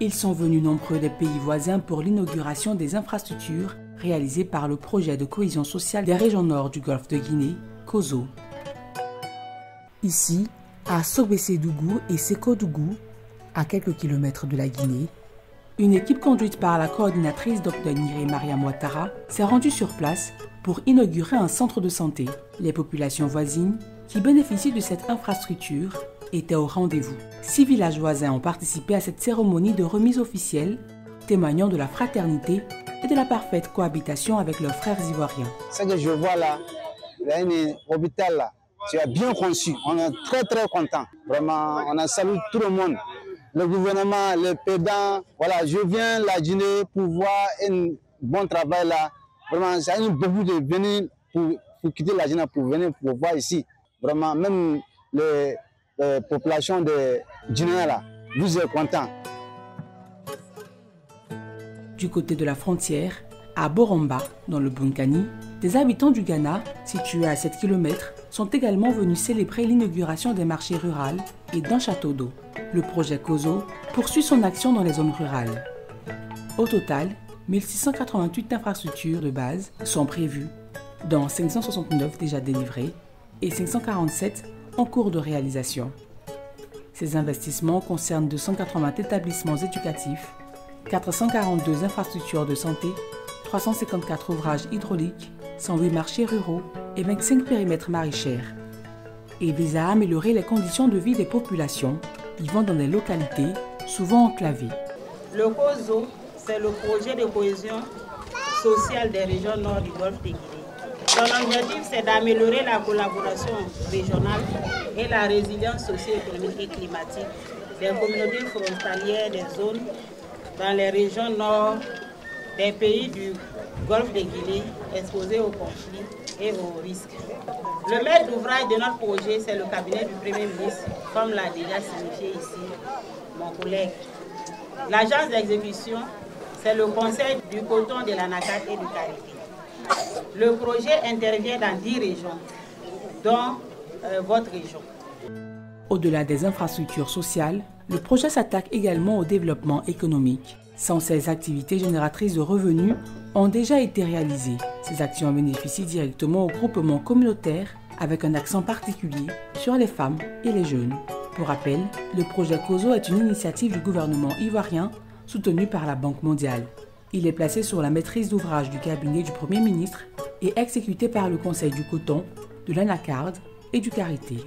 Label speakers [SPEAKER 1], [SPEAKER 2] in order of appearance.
[SPEAKER 1] Ils sont venus nombreux des pays voisins pour l'inauguration des infrastructures réalisées par le projet de cohésion sociale des régions nord du golfe de Guinée, COSO. Ici, à Sogbesédougou et Sékodougou, à quelques kilomètres de la Guinée, une équipe conduite par la coordinatrice Dr Niré Mariam Ouattara s'est rendue sur place pour inaugurer un centre de santé. Les populations voisines qui bénéficient de cette infrastructure étaient au rendez-vous. 6 villages voisins ont participé à cette cérémonie de remise officielle, témoignant de la fraternité et de la parfaite cohabitation avec leurs frères ivoiriens.
[SPEAKER 2] Ce que je vois là, il y a un hôpital là, tu as bien conçu, on est très contents. Vraiment, on a salué tout le monde. Le gouvernement, les pédants, voilà, je viens la Guinée pour voir un bon travail là. Vraiment, ça aime beaucoup de venir pour quitter la Guinée, pour venir pour voir ici. Vraiment, même les populations de Guinée là, vous êtes contents.
[SPEAKER 1] Du côté de la frontière, à Boromba, dans le Bunkani, des habitants du Ghana, situés à 7 km, sont également venus célébrer l'inauguration des marchés ruraux et d'un château d'eau. Le projet COSO poursuit son action dans les zones rurales. Au total, 1688 infrastructures de base sont prévues, dont 569 déjà délivrées et 547 en cours de réalisation. Ces investissements concernent 280 établissements éducatifs, 442 infrastructures de santé, 354 ouvrages hydrauliques, 108 marchés ruraux et 25 périmètres maraîchers. Et vise à améliorer les conditions de vie des populations vivant dans des localités souvent enclavées.
[SPEAKER 3] Le COSO, c'est le projet de cohésion sociale des régions nord du golfe de Guinée. Son objectif, c'est d'améliorer la collaboration régionale et la résilience socio-économique et climatique des communautés frontalières des zones dans les régions nord des pays du golfe de Guinée exposés aux conflits et aux risques. Le maître d'ouvrage de notre projet, c'est le cabinet du Premier ministre, comme l'a déjà signifié ici mon collègue. L'agence d'exécution, c'est le conseil du coton de l'Anacat et du Carité. Le projet intervient dans 10 régions, dont votre région.
[SPEAKER 1] Au-delà des infrastructures sociales, le projet s'attaque également au développement économique. 116 activités génératrices de revenus ont déjà été réalisées. Ces actions bénéficient directement aux groupements communautaires avec un accent particulier sur les femmes et les jeunes. Pour rappel, le projet COSO est une initiative du gouvernement ivoirien soutenu par la Banque mondiale. Il est placé sur la maîtrise d'ouvrage du cabinet du Premier ministre et exécuté par le Conseil du coton, de l'Anacarde et du Carité.